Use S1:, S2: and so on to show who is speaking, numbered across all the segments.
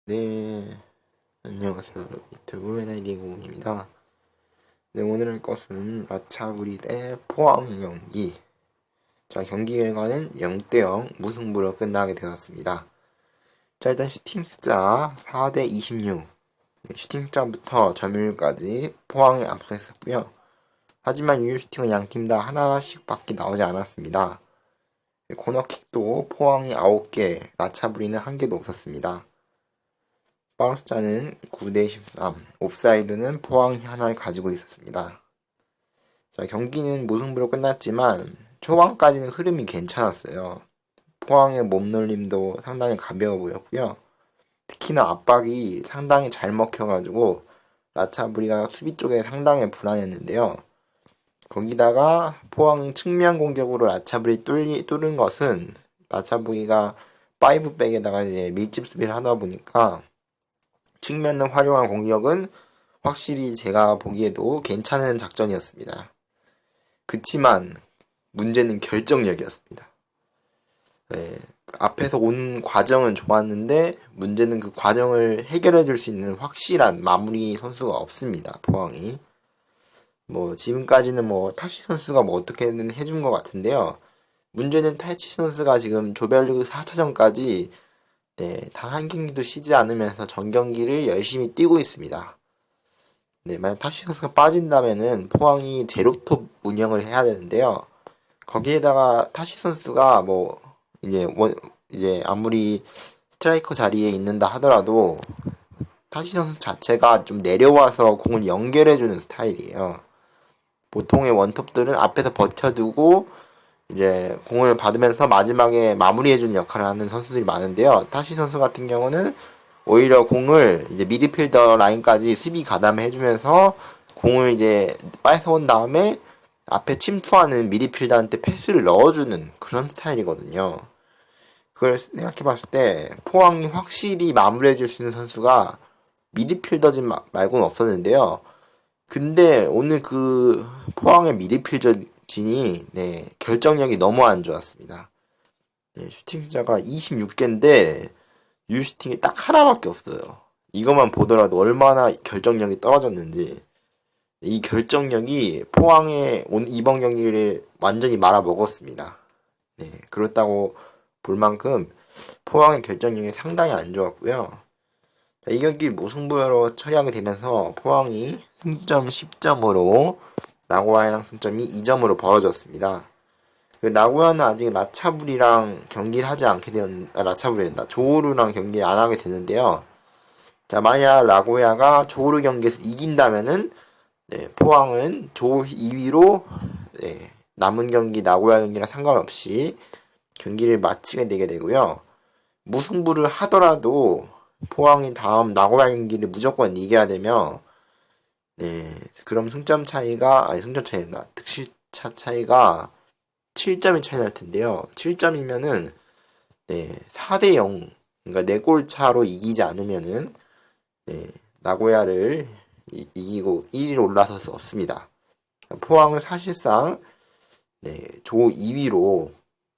S1: 네, 안녕하세요. 유튜브 NID 공입니다. 네, 오늘 할 것은 라차부리 대 포항의 경기. 자, 경기 결과는 0대0 무승부로 끝나게 되었습니다. 자, 일단 슈팅 숫자 4대 26. 네, 슈팅 숫자부터 점유율까지 포항에 앞서있었고요. 하지만 유효 슈팅은 양팀 다 하나씩 밖에 나오지 않았습니다. 네, 코너킥도 포항이 9개, 라차부리는 1개도 없었습니다. 파울스자는 9대 13, 옵사이드는 포항이 하나를 가지고 있었습니다. 자, 경기는 무승부로 끝났지만 초반까지는 흐름이 괜찮았어요. 포항의 몸놀림도 상당히 가벼워 보였고요. 특히나 압박이 상당히 잘 먹혀가지고 라차부리가 수비 쪽에 상당히 불안했는데요. 거기다가 포항 측면 공격으로 라차부리 뚫은 것은 라차부리가 5백에다가 이제 밀집 수비를 하다 보니까 측면을 활용한 공격은 확실히 제가 보기에도 괜찮은 작전이었습니다. 그치만 문제는 결정력이었습니다. 네, 앞에서 온 과정은 좋았는데 문제는 그 과정을 해결해 줄 수 있는 확실한 마무리 선수가 없습니다. 포항이. 뭐 지금까지는 뭐 타치 선수가 뭐 어떻게든 해준 것 같은데요. 문제는 타치 선수가 지금 조별리그 4차전까지 네, 단 한 경기도 쉬지 않으면서 전 경기를 열심히 뛰고 있습니다. 네, 만약 타시 선수가 빠진다면은 포항이 제로톱 운영을 해야 되는데요. 거기에다가 타시 선수가 뭐 이제 아무리 스트라이커 자리에 있는다 하더라도 타시 선수 자체가 좀 내려와서 공을 연결해주는 스타일이에요. 보통의 원톱들은 앞에서 버텨두고 이제 공을 받으면서 마지막에 마무리해주는 역할을 하는 선수들이 많은데요. 타시 선수 같은 경우는 오히려 공을 이제 미드필더 라인까지 수비 가담해 해주면서 공을 이제 뺏어온 다음에 앞에 침투하는 미드필더한테 패스를 넣어주는 그런 스타일이거든요. 그걸 생각해 봤을 때 포항이 확실히 마무리해 줄 수 있는 선수가 미드필더진 말고는 없었는데요. 근데 오늘 그 포항의 미드필더진이 네, 결정력이 너무 안 좋았습니다. 네, 슈팅 숫자가 26개인데 유슈팅이 딱 하나밖에 없어요. 이것만 보더라도 얼마나 결정력이 떨어졌는지. 이 결정력이 포항의 이번 경기를 완전히 말아먹었습니다. 네, 그렇다고 볼 만큼 포항의 결정력이 상당히 안 좋았고요. 자, 이 경기 무승부로 처리하게 되면서 포항이 승점 10점으로 나고야랑 승점이 2점으로 벌어졌습니다. 그 나고야는 아직 라차불이랑 경기를 하지 않게 라차불이란다. 조우루랑 경기 안 하게 되는데요. 자, 만약 나고야가 조우루 경기에서 이긴다면은 네, 포항은 조 2위로 네, 남은 경기 나고야 경기랑 상관없이 경기를 마치게 되게 되고요. 무승부를 하더라도 포항이 다음 나고야 경기를 무조건 이겨야 되며 네, 그럼 승점 차이가 득실차 차이가 7점이 차이 날 텐데요. 7점이면은 네, 4대 0. 그러니까 4골 차로 이기지 않으면은 네, 나고야를 이기고 1위로 올라설 수 없습니다. 포항은 사실상 네, 조 2위로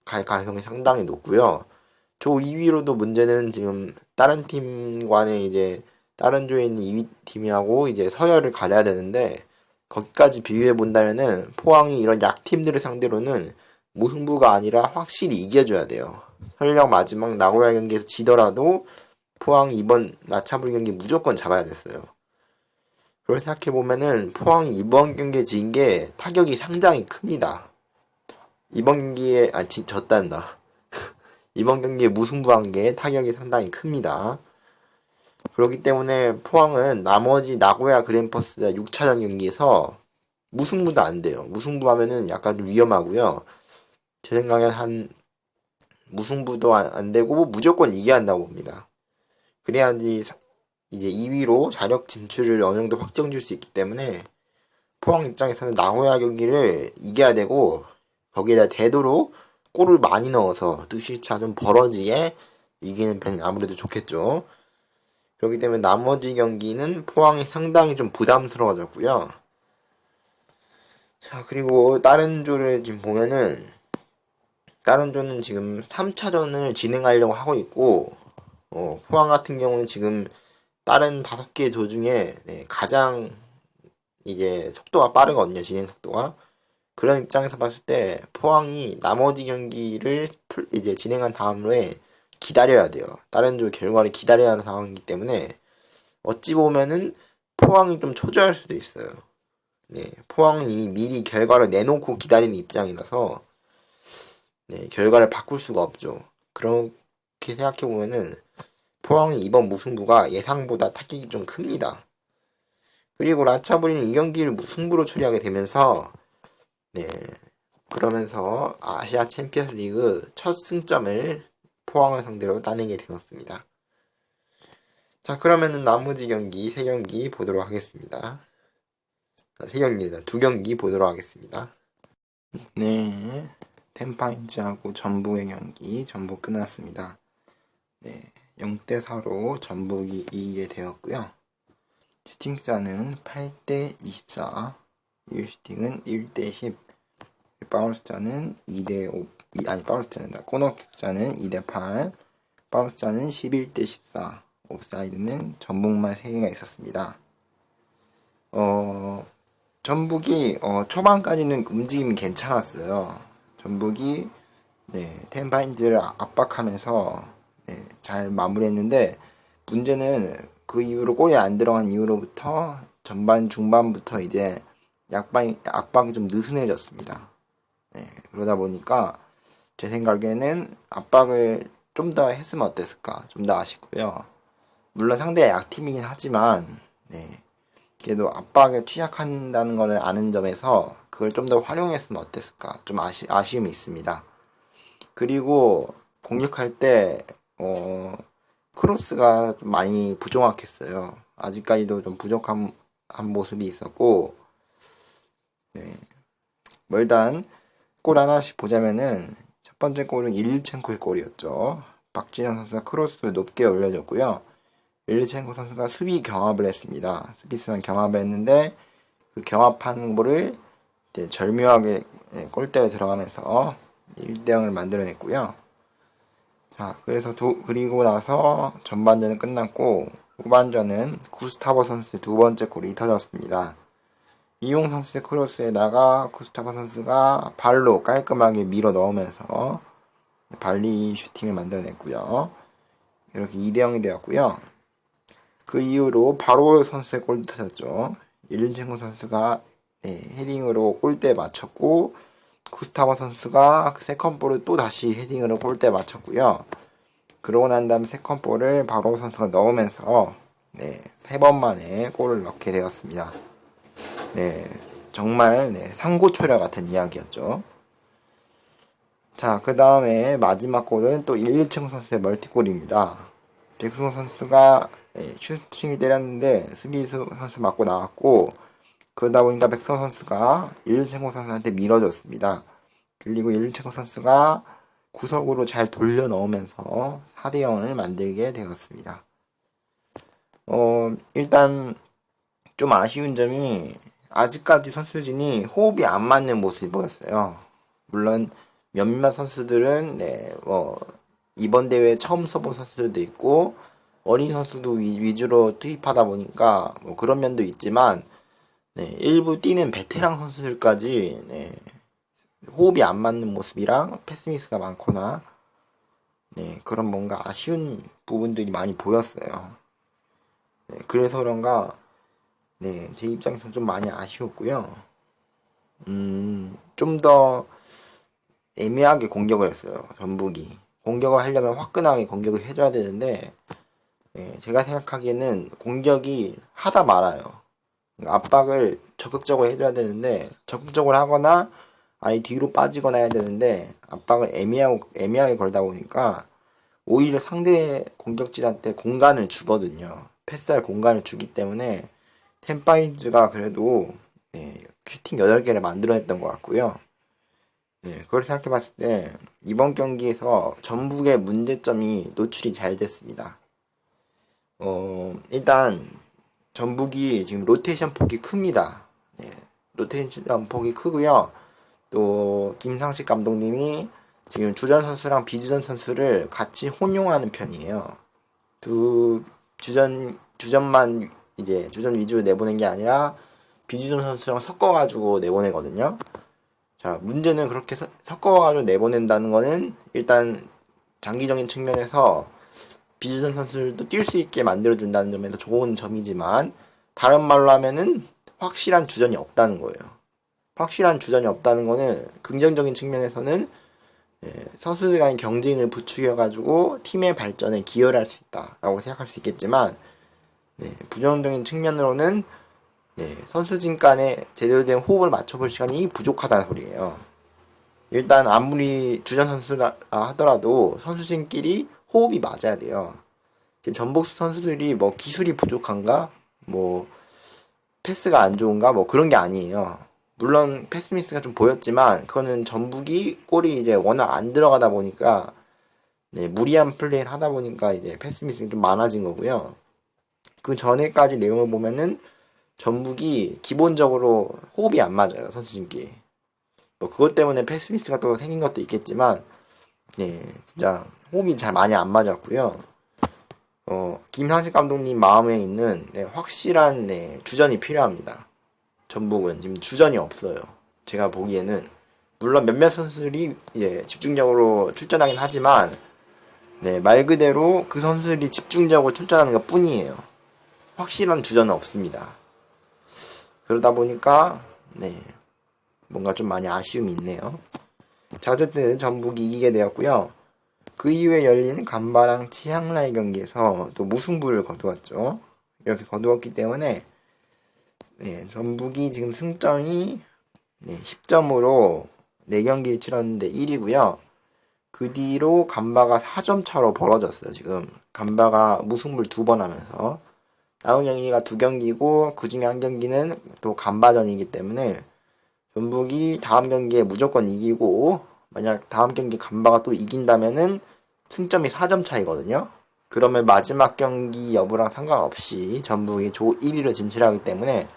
S1: 갈 가능성이 상당히 높고요. 조 2위로도 문제는 지금 다른 팀과는 이제 다른 조에 있는 2위 팀하고 이제 서열을 가려야 되는데 거기까지 비교해 본다면은 포항이 이런 약팀들을 상대로는 무승부가 아니라 확실히 이겨줘야 돼요. 설령 마지막 나고야 경기에서 지더라도 포항이 이번 라차불 경기 무조건 잡아야 됐어요. 그걸 생각해보면은 포항이 이번 경기에 진 게 타격이 상당히 큽니다. 이번 경기에, 졌단다. 이번 경기에 무승부한 게 타격이 상당히 큽니다. 그렇기 때문에 포항은 나머지 나고야 그랜퍼스 6차전 경기에서 무승부도 안 돼요. 무승부하면은 약간 좀 위험하고요. 제 생각엔 한 무승부도 안 되고 무조건 이겨야 한다고 봅니다. 그래야지 이제 2위로 자력 진출을 어느 정도 확정 줄 수 있기 때문에 포항 입장에서는 나고야 경기를 이겨야 되고 거기에다 되도록 골을 많이 넣어서 득실차 좀 벌어지게 이기는 편이 아무래도 좋겠죠. 그렇기 때문에 나머지 경기는 포항이 상당히 좀 부담스러워졌고요. 자, 그리고 다른 조를 지금 보면은 다른 조는 지금 3차전을 진행하려고 하고 있고 포항 같은 경우는 지금 다른 5개 조 중에 가장 이제 속도가 빠르거든요. 진행 속도가. 그런 입장에서 봤을 때 포항이 나머지 경기를 이제 진행한 다음에 기다려야 돼요. 다른 조 결과를 기다려야 하는 상황이기 때문에 어찌 보면은 포항이 좀 초조할 수도 있어요. 네, 포항이 미리 결과를 내놓고 기다리는 입장이라서 결과를 바꿀 수가 없죠. 그렇게 생각해 보면은 포항이 이번 무승부가 예상보다 타격이 좀 큽니다. 그리고 라차브리는 이 경기를 무승부로 처리하게 되면서 네, 그러면서 아시아 챔피언스 리그 첫 승점을 포항을 상대로 따내게 되었습니다. 자, 그러면은 나머지 경기 3경기 보도록 하겠습니다. 3경기입니다. 2경기 보도록 하겠습니다. 네, 템파인즈하고 전북의 경기 전북 끝났습니다. 네, 0대4로 전북이 이기게 되었고요. 슈팅자는 8대24, 유슈팅은 1대10, 파울스자는 2대5, 파울스자는 코너킥자는 2대8, 파울스자는 11대14, 옵사이드는 전북만 3개가 있었습니다. 전북이 초반까지는 움직임이 괜찮았어요. 전북이 템파인즈를 압박하면서 잘 마무리했는데 문제는 그 이후로 골이 안 들어간 이후로부터 전반 중반부터 이제 압박이 좀 느슨해졌습니다. 그러다 보니까 제 생각에는 압박을 좀 더 했으면 어땠을까 좀 더 아쉽고요. 물론 상대가 약팀이긴 하지만 그래도 압박에 취약한다는 걸 아는 점에서 그걸 좀 더 활용했으면 어땠을까 좀 아쉬움이 있습니다. 그리고 공격할 때 크로스가 좀 많이 부정확했어요. 아직까지도 좀 부족한 모습이 있었고 뭐 일단 골 하나씩 보자면은 첫 번째 골은 일리첸코의 골이었죠. 박진영 선수가 크로스를 높게 올려줬고요. 일리첸코 선수가 수비 경합을 했습니다. 수비수랑 경합을 했는데 그 경합한 볼을 이제 절묘하게 골대에 들어가면서 1대0을 만들어냈고요. 자, 그리고 나서 전반전은 끝났고 후반전은 구스타버 선수의 두 번째 골이 터졌습니다. 이용 선수의 크로스에다가 구스타버 선수가 발로 깔끔하게 밀어 넣으면서 발리 슈팅을 만들어냈고요. 이렇게 2대0이 되었고요. 그 이후로 바로 선수의 골도 터졌죠. 일린첸코 선수가 헤딩으로 골대에 맞췄고 구스타버 선수가 그 세컨볼을 또 다시 헤딩으로 골대에 맞췄고요. 그러고 난 다음 세컨볼을 바로 선수가 넣으면서 3번 만에 골을 넣게 되었습니다. 정말 상고초려 같은 이야기였죠. 자, 그 다음에 마지막 골은 또 일리첸코 선수의 멀티골입니다. 백승호 선수가 슈팅을 때렸는데 수비수 선수 맞고 나왔고 그러다 보니까 백승호 선수가 일리첸코 선수한테 밀어줬습니다. 그리고 일리첸코 선수가 구석으로 잘 돌려 넣으면서 4대0을 만들게 되었습니다. 일단 좀 아쉬운 점이 아직까지 선수진이 호흡이 안 맞는 모습이 보였어요. 물론 몇몇 선수들은 이번 대회에 처음 써본 선수들도 있고 어린 선수도 위주로 투입하다 보니까 뭐 그런 면도 있지만 일부 뛰는 베테랑 선수들까지 호흡이 안 맞는 모습이랑 패스미스가 많거나 그런 뭔가 아쉬운 부분들이 많이 보였어요. 그래서 그런가 제 입장에서 좀 많이 아쉬웠고요. 좀 더 애매하게 공격을 했어요. 전북이 공격을 하려면 화끈하게 공격을 해줘야 되는데 제가 생각하기에는 공격이 하다 말아요. 압박을 적극적으로 해줘야 되는데 적극적으로 하거나 아예 뒤로 빠지거나 해야 되는데 압박을 애매하게 걸다 보니까 오히려 상대 공격진한테 공간을 주거든요. 패스할 공간을 주기 때문에 템파인즈가 그래도 슈팅 8개를 만들어냈던 것 같고요. 그걸 생각해봤을 때 이번 경기에서 전북의 문제점이 노출이 잘 됐습니다. 일단 전북이 지금 로테이션 폭이 큽니다. 로테이션 폭이 크고요. 또 김상식 감독님이 지금 주전 선수랑 비주전 선수를 같이 혼용하는 편이에요. 주전만 이제 주전 위주로 내보낸 게 아니라 비주전 선수랑 섞어가지고 내보내거든요. 자, 문제는 그렇게 섞어가지고 내보낸다는 거는 일단 장기적인 측면에서 비주전 선수들도 뛸 수 있게 만들어준다는 점에서 좋은 점이지만, 다른 말로 하면은 확실한 주전이 없다는 거예요. 확실한 주전이 없다는 거는 긍정적인 측면에서는 선수들 간의 경쟁을 부추겨가지고 팀의 발전에 기여를 할 수 있다라고 생각할 수 있겠지만, 부정적인 측면으로는 선수진 간에 제대로 된 호흡을 맞춰볼 시간이 부족하다는 소리예요. 일단 아무리 주전 선수라 하더라도 선수진끼리 호흡이 맞아야 돼요. 전북 선수들이 뭐 기술이 부족한가? 뭐 패스가 안 좋은가? 뭐 그런 게 아니에요. 물론 패스미스가 좀 보였지만 그거는 전북이 골이 이제 워낙 안 들어가다 보니까 무리한 플레이를 하다 보니까 이제 패스미스가 좀 많아진 거고요. 그 전에까지 내용을 보면은 전북이 기본적으로 호흡이 안 맞아요, 선수진끼리. 뭐 그것 때문에 패스미스가 또 생긴 것도 있겠지만 진짜 호흡이 잘 많이 안 맞았고요. 김상식 감독님 마음에 있는 확실한 주전이 필요합니다. 전북은 지금 주전이 없어요. 제가 보기에는 물론 몇몇 선수들이 집중적으로 출전하긴 하지만 말 그대로 그 선수들이 집중적으로 출전하는 것 뿐이에요. 확실한 주전은 없습니다. 그러다 보니까 뭔가 좀 많이 아쉬움이 있네요. 자, 어쨌든 전북이 이기게 되었고요. 그 이후에 열린 간바랑 치앙라이 경기에서 또 무승부를 거두었죠. 이렇게 거두었기 때문에 전북이 지금 승점이 10점으로 4경기 치렀는데 1위고요. 그 뒤로 간바가 4점 차로 벌어졌어요. 지금 간바가 무승부를 2번 하면서 남은 경기가 2경기고 그 중에 한 경기는 또 간바전이기 때문에 전북이 다음 경기에 무조건 이기고, 만약 다음 경기 간바가 또 이긴다면은 승점이 4점 차이거든요. 그러면 마지막 경기 여부랑 상관없이 전북이 조 1위로 진출하기 때문에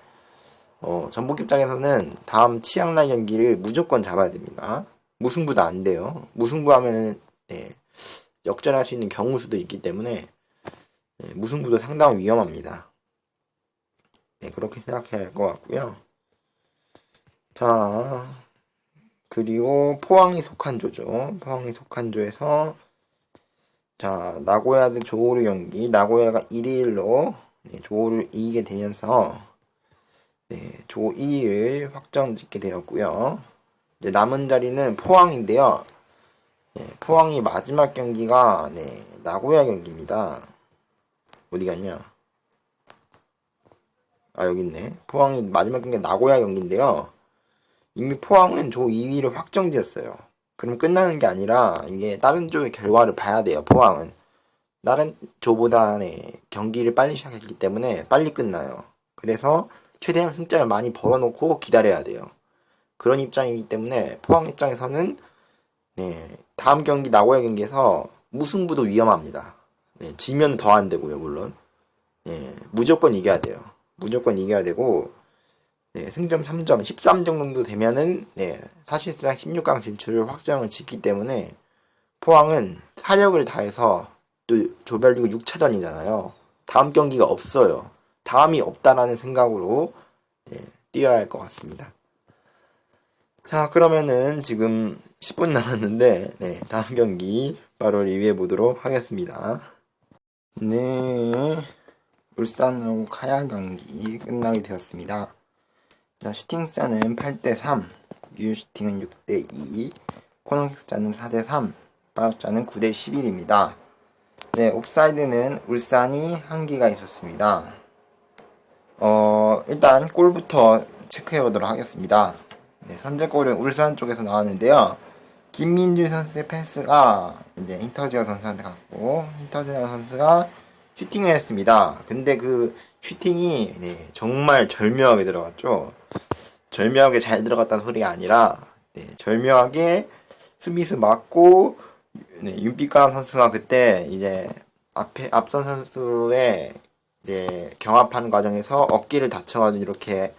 S1: 전북 입장에서는 다음 치앙라이 경기를 무조건 잡아야 됩니다. 무승부도 안 돼요. 무승부하면은 역전할 수 있는 경우수도 있기 때문에 무승부도 상당히 위험합니다. 그렇게 생각해야 할 것 같고요. 자, 그리고 포항이 속한 조죠. 포항이 속한 조에서 자, 나고야 대 조호르 경기. 나고야가 1대1로 조호르를 이기게 되면서 조 2위를 확정 짓게 되었고요. 이제 남은 자리는 포항인데요. 포항이 마지막 경기가 나고야 경기입니다. 어디 갔냐? 아, 여기 있네. 포항이 마지막 경기가 나고야 경기인데요. 이미 포항은 조 2위를 확정지었어요. 그럼 끝나는 게 아니라 이게 다른 조의 결과를 봐야 돼요. 포항은 다른 조보다 경기를 빨리 시작했기 때문에 빨리 끝나요. 그래서 최대한 승점을 많이 벌어놓고 기다려야 돼요. 그런 입장이기 때문에 포항 입장에서는 다음 경기 나고야 경기에서 무승부도 위험합니다. 지면 더 안 되고요. 물론 무조건 이겨야 돼요. 무조건 이겨야 되고 승점 3점, 13점 정도 되면은 사실상 16강 진출을 확정을 짓기 때문에 포항은 사력을 다해서, 또 조별리그 6차전이잖아요. 다음 경기가 없어요. 다음이 없다라는 생각으로 뛰어야 할 것 같습니다. 자, 그러면은 지금 10분 남았는데 다음 경기 바로 리뷰해 보도록 하겠습니다. 울산하고 카야 경기 끝나게 되었습니다. 자, 슈팅수는 8대3, 유효슈팅은 6대2, 코너킥수는 4대3, 파울수는 9대11입니다. 옵사이드는 울산이 한 개가 있었습니다. 일단 골부터 체크해 보도록 하겠습니다. 선제골은 울산 쪽에서 나왔는데요. 김민주 선수의 패스가 이제 힌터지어 선수한테 갔고, 힌터지어 선수가 슈팅을 했습니다. 근데 그 슈팅이 정말 절묘하게 들어갔죠. 절묘하게 잘 들어갔다는 소리가 아니라 절묘하게 스미스 맞고 윤빛가람 선수가 그때 이제 앞선 선수의 이제 경합하는 과정에서 어깨를 다쳐가지고 이렇게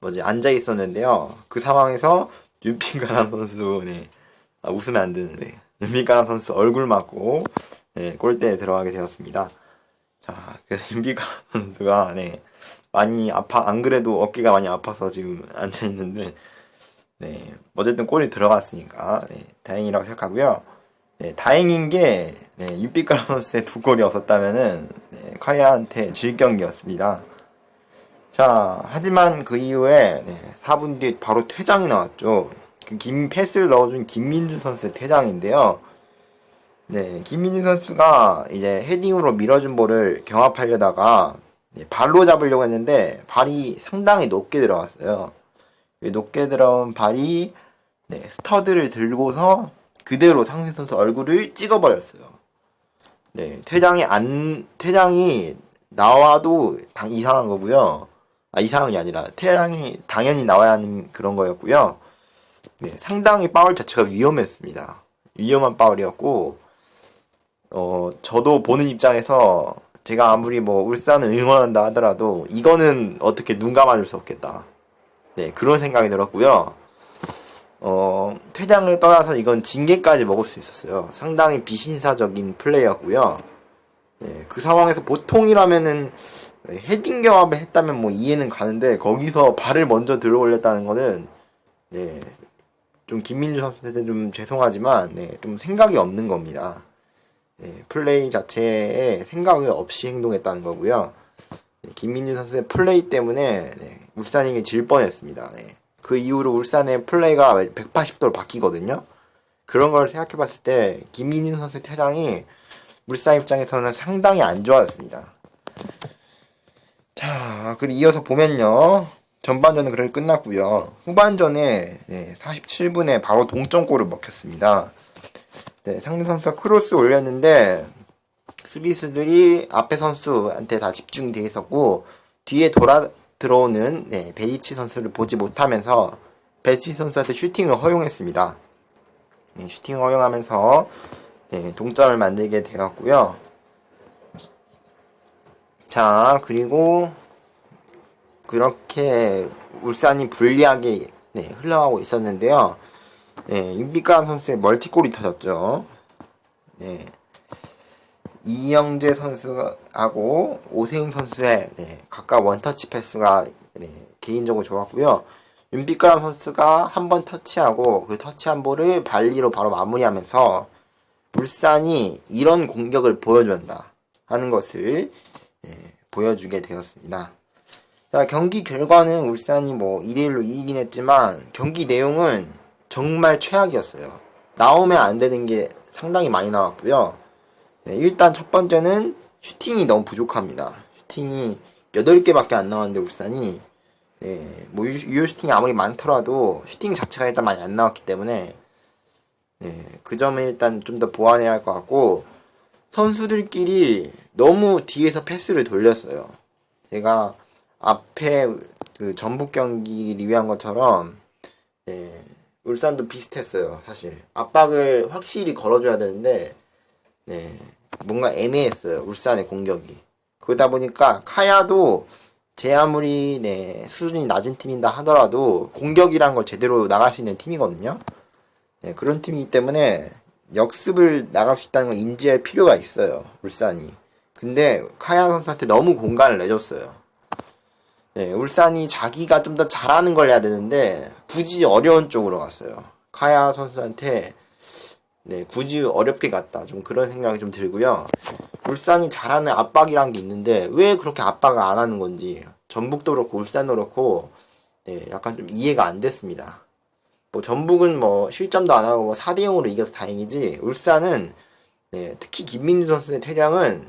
S1: 앉아 있었는데요. 그 상황에서 윤빛가람 선수 웃으면 안 되는데 윤빛가람 선수 얼굴 맞고 골대에 들어가게 되었습니다. 자, 그래서 윤빛가람 선수가, 네, 많이 안 그래도 어깨가 많이 아파서 지금 앉아있는데, 네, 어쨌든 골이 들어갔으니까, 네, 다행이라고 생각하고요. 네, 다행인 게, 네, 윤빛가람 선수의 두 골이 없었다면은, 네, 카야한테 질 경기였습니다. 자, 하지만 그 이후에, 네, 4분 뒤에 바로 퇴장이 나왔죠. 패스를 넣어준 김민준 선수의 퇴장인데요. 네, 김민준 선수가 이제 헤딩으로 밀어준 볼을 경합하려다가, 네, 발로 잡으려고 했는데, 발이 상당히 높게 들어갔어요. 높게 들어온 발이, 네, 스터드를 들고서 그대로 상대 선수 얼굴을 찍어버렸어요. 네, 퇴장이 나와도 이상한 거고요. 이상한 게 아니라, 퇴장이 당연히 나와야 하는 그런 거였고요. 네, 상당히 파울 자체가 위험했습니다. 위험한 파울이었고, 저도 보는 입장에서, 제가 아무리 뭐, 울산을 응원한다 하더라도, 이거는 어떻게 눈 감아줄 수 없겠다. 네, 그런 생각이 들었고요. 퇴장을 떠나서 이건 징계까지 먹을 수 있었어요. 상당히 비신사적인 플레이였고요. 네, 그 상황에서 보통이라면은 헤딩 경합을 했다면 뭐 이해는 가는데 거기서 발을 먼저 들어 올렸다는 거는 네, 좀 김민주 선수한테 좀 죄송하지만 네, 좀 생각이 없는 겁니다. 네, 플레이 자체에 생각이 없이 행동했다는 거고요. 네, 김민주 선수의 플레이 때문에 네, 울산에게 질 뻔했습니다. 네. 그 이후로 울산의 플레이가 180도로 바뀌거든요. 그런 걸 생각해봤을 때 김민준 선수의 퇴장이 울산 입장에서는 상당히 안 좋았습니다. 자, 그리고 이어서 보면요. 전반전은 그렇게 끝났고요. 후반전에 네, 47분에 바로 동점골을 먹혔습니다. 네, 상대 선수가 크로스 올렸는데 수비수들이 앞에 선수한테 다 집중돼 있었고 뒤에 들어오는 네, 베이치 선수를 보지 못하면서 베이치 선수한테 슈팅을 허용했습니다. 네, 슈팅을 허용하면서 네, 동점을 만들게 되었고요. 자, 그리고 그렇게 울산이 불리하게 네, 흘러가고 있었는데요. 네, 윤빛가람 선수의 멀티골이 터졌죠. 네, 이영재 선수하고 오세훈 선수의 네, 각각 원터치 패스가 네, 개인적으로 좋았고요. 윤빛가람 선수가 한 번 터치하고 그 터치한 볼을 발리로 바로 마무리하면서 울산이 이런 공격을 보여준다 하는 것을 네, 보여주게 되었습니다. 자, 경기 결과는 울산이 뭐 2대1로 이기긴 했지만 경기 내용은 정말 최악이었어요. 나오면 안 되는 게 상당히 많이 나왔고요. 네, 일단 첫 번째는 슈팅이 너무 부족합니다. 슈팅이 8개밖에 안 나왔는데 울산이 네, 뭐 유효 슈팅이 아무리 많더라도 슈팅 자체가 일단 많이 안 나왔기 때문에 네, 그 점을 일단 좀 더 보완해야 할 것 같고 선수들끼리 너무 뒤에서 패스를 돌렸어요. 제가 앞에 그 전북 경기 리뷰한 것처럼 네, 울산도 비슷했어요. 사실 압박을 확실히 걸어줘야 되는데 네, 뭔가 애매했어요. 울산의 공격이. 그러다 보니까 카야도 제 아무리 네, 수준이 낮은 팀이다 하더라도 공격이란 걸 제대로 나갈 수 있는 팀이거든요. 네, 그런 팀이기 때문에 역습을 나갈 수 있다는 걸 인지할 필요가 있어요. 울산이. 근데 카야 선수한테 너무 공간을 내줬어요. 네, 울산이 자기가 좀 더 잘하는 걸 해야 되는데 굳이 어려운 쪽으로 갔어요. 카야 선수한테 네, 굳이 어렵게 갔다. 좀 그런 생각이 좀 들고요. 울산이 잘하는 압박이란 게 있는데 왜 그렇게 압박을 안 하는 건지 전북도 그렇고 울산도 그렇고 네, 약간 좀 이해가 안 됐습니다. 뭐 전북은 뭐 실점도 안 하고 4대0으로 이겨서 다행이지 울산은 네, 특히 김민주 선수의 퇴장은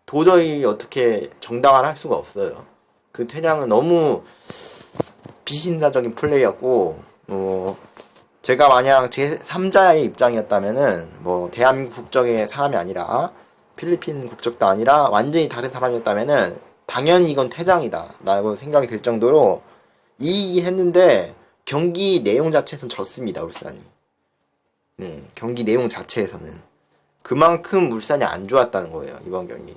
S1: 도저히 어떻게 정당화할 수가 없어요. 그 퇴장은 너무 비신사적인 플레이였고 제가 만약 제 3자의 입장이었다면은 뭐 대한민국 국적의 사람이 아니라 필리핀 국적도 아니라 완전히 다른 사람이었다면은 당연히 이건 퇴장이다 라고 생각이 들 정도로 이기긴 했는데 경기 내용 자체에서는 졌습니다. 울산이. 네, 경기 내용 자체에서는 그만큼 울산이 안 좋았다는 거예요. 이번 경기.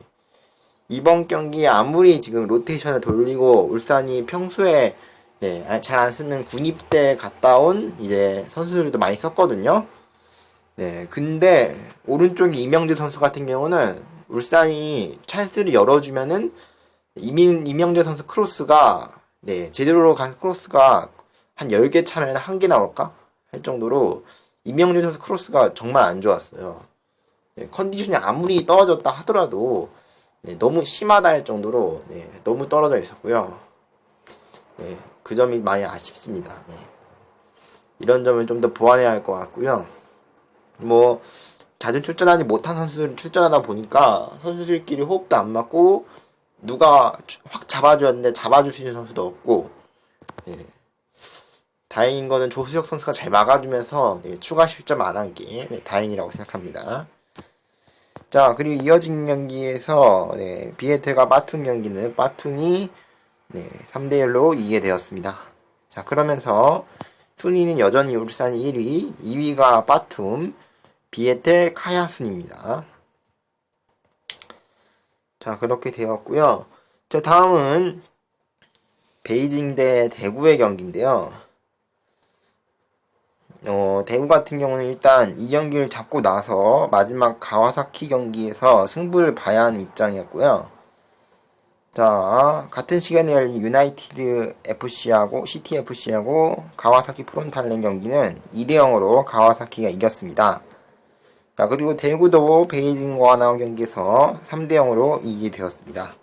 S1: 이번 경기에 아무리 지금 로테이션을 돌리고 울산이 평소에 네, 잘 안 쓰는 군입대 갔다 온 이제 선수들도 많이 썼거든요. 네, 근데 오른쪽에 이명재 선수 같은 경우는 울산이 찬스를 열어주면은 이명재 선수 크로스가 제대로 간 크로스가 한 10개 차면 1개 나올까? 할 정도로 이명재 선수 크로스가 정말 안 좋았어요. 컨디션이 아무리 떨어졌다 하더라도 너무 심하다 할 정도로 너무 떨어져 있었고요. 그 점이 많이 아쉽습니다. 이런 점을 좀 더 보완해야 할 것 같고요. 뭐 자주 출전하지 못한 선수들이 출전하다 보니까 선수들끼리 호흡도 안 맞고 누가 확 잡아줬는데 잡아줄 수 있는 선수도 없고 다행인 거는 조수혁 선수가 잘 막아주면서 추가 실점 안 한 게 다행이라고 생각합니다. 자, 그리고 이어진 경기에서 비에테가 빠툰 경기는 빠툰이 3대1로 이기게 되었습니다. 자, 그러면서 순위는 여전히 울산이 1위, 2위가 빠툼, 비에텔, 카야순입니다. 자, 그렇게 되었고요. 자, 다음은 베이징 대 대구의 경기인데요. 대구 같은 경우는 일단 이 경기를 잡고 나서 마지막 가와사키 경기에서 승부를 봐야 하는 입장이었고요. 자, 같은 시간에 열린 유나이티드 FC하고 시티 FC하고 가와사키 프론탈렌 경기는 2대0으로 가와사키가 이겼습니다. 자, 그리고 대구도 베이징과 나온 경기에서 3대0으로 이기게 되었습니다.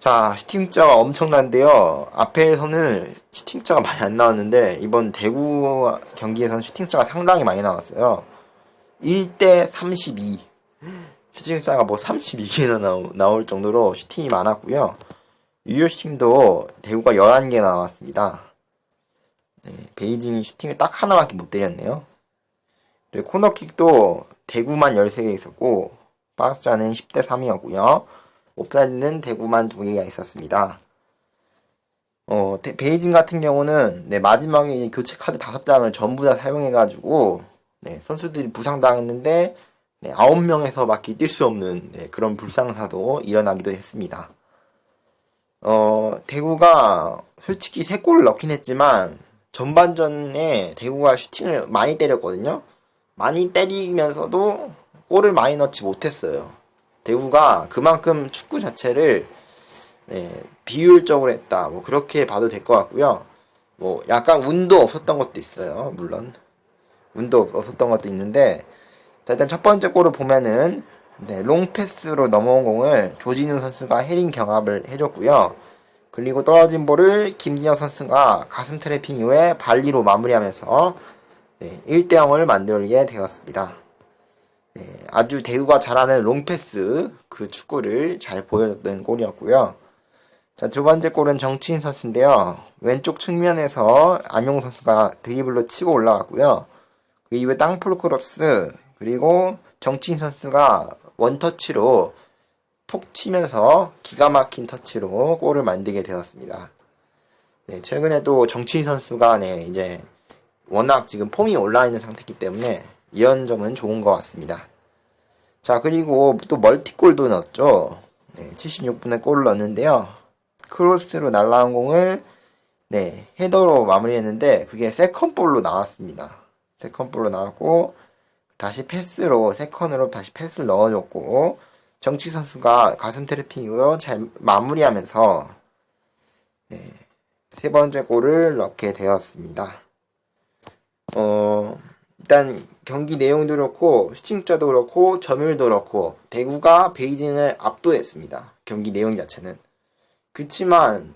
S1: 자, 슈팅자가 엄청난데요. 앞에서는 슈팅자가 많이 안 나왔는데 이번 대구 경기에서는 슈팅자가 상당히 많이 나왔어요. 1대 32. 슈팅자가 뭐 32개나 나올 정도로 슈팅이 많았고요. 유효 슈팅도 대구가 11개 나왔습니다. 베이징이 슈팅을 딱 하나밖에 못 때렸네요. 그리고 코너킥도 대구만 13개 있었고 박스자는 10대 3이었고요. 옵사이드는 대구만 2개가 있었습니다. 베이징 같은 경우는 마지막에 교체 카드 5장을 전부 다 사용해가지고 선수들이 부상당했는데 9명에서 밖에 뛸 수 없는 그런 불상사도 일어나기도 했습니다. 대구가 솔직히 3골을 넣긴 했지만 전반전에 대구가 슈팅을 많이 때렸거든요. 많이 때리면서도 골을 많이 넣지 못했어요. 대구가 그만큼 축구 자체를 비효율적으로 했다. 뭐 그렇게 봐도 될 것 같고요. 뭐 약간 운도 없었던 것도 있어요. 물론 운도 없었던 것도 있는데 자, 일단 첫 번째 골을 보면은 롱패스로 넘어온 공을 조진우 선수가 헤딩 경합을 해줬고요. 그리고 떨어진 볼을 김진혁 선수가 가슴 트래핑 이후에 발리로 마무리하면서 1대0을 만들게 되었습니다. 아주 대구가 잘하는 롱패스 그 축구를 잘 보여줬던 골이었고요. 자, 두 번째 골은 정치인 선수인데요. 왼쪽 측면에서 안용 선수가 드리블로 치고 올라갔고요. 그 이후에 땅볼 크로스 그리고 정치인 선수가 원터치로 톡 치면서 기가 막힌 터치로 골을 만들게 되었습니다. 최근에도 정치인 선수가 이제 워낙 지금 폼이 올라있는 상태이기 때문에 이런 점은 좋은 것 같습니다. 자, 그리고 또 멀티골도 넣었죠. 76분에 골을 넣었는데요. 크로스로 날라온 공을 헤더로 마무리했는데 그게 세컨볼로 나왔습니다. 세컨볼로 나왔고 다시 패스로 세컨으로 다시 패스를 넣어줬고 정치 선수가 가슴 트래핑으로 잘 마무리하면서 세 번째 골을 넣게 되었습니다. 일단 경기 내용도 그렇고 슈팅자도 그렇고 점유율도 그렇고 대구가 베이징을 압도했습니다. 경기 내용 자체는. 그치만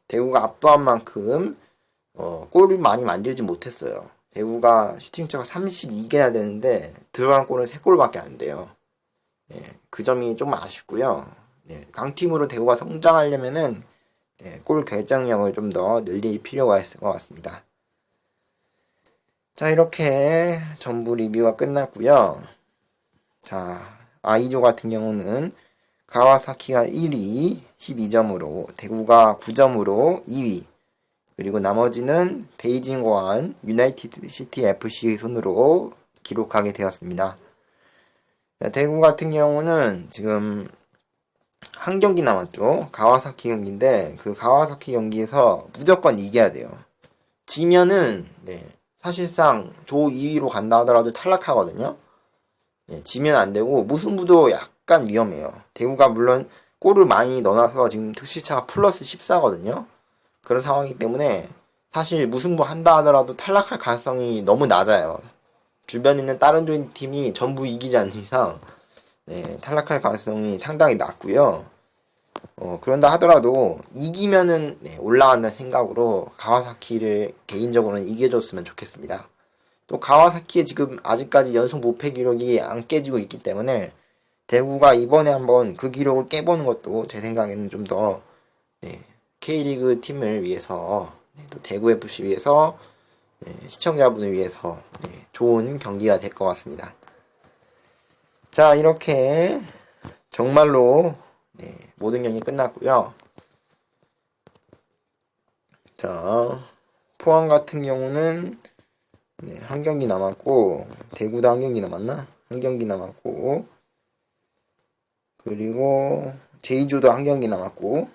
S1: 대구가 압도한 만큼 골을 많이 만들지 못했어요. 대구가 슈팅자가 32개나 되는데 들어간 골은 3골밖에 안 돼요. 그 점이 좀 아쉽고요. 강팀으로 대구가 성장하려면은 골 결정력을 좀 더 늘릴 필요가 있을 것 같습니다. 자, 이렇게 전부 리뷰가 끝났고요. 자, I조 같은 경우는 가와사키가 1위 12점으로 대구가 9점으로 2위 그리고 나머지는 베이징 고안 유나이티드 시티 FC 순으로 기록하게 되었습니다. 자, 대구 같은 경우는 지금 한 경기 남았죠. 가와사키 경기인데 그 가와사키 경기에서 무조건 이겨야 돼요. 지면은 사실상 조 2위로 간다 하더라도 탈락하거든요. 지면 안 되고 무승부도 약간 위험해요. 대구가 물론 골을 많이 넣어놔서 지금 득실차가 플러스 14거든요. 그런 상황이기 때문에 사실 무승부 한다 하더라도 탈락할 가능성이 너무 낮아요. 주변에 있는 다른 팀이 전부 이기지 않는 이상 탈락할 가능성이 상당히 낮고요. 그런다 하더라도 이기면은 올라간다는 생각으로 가와사키를 개인적으로는 이겨줬으면 좋겠습니다. 또 가와사키의 지금 아직까지 연속 무패 기록이 안 깨지고 있기 때문에 대구가 이번에 한번 그 기록을 깨보는 것도 제 생각에는 좀 더 K리그 팀을 위해서 또 대구 FC 위해서 시청자분을 위해서 좋은 경기가 될 것 같습니다. 자, 이렇게 정말로 모든 경기 끝났고요. 자, 포항 같은 경우는 한 경기 남았고, 대구도 한 경기 남았나? 한 경기 남았고, 그리고 제이주도 한 경기 남았고,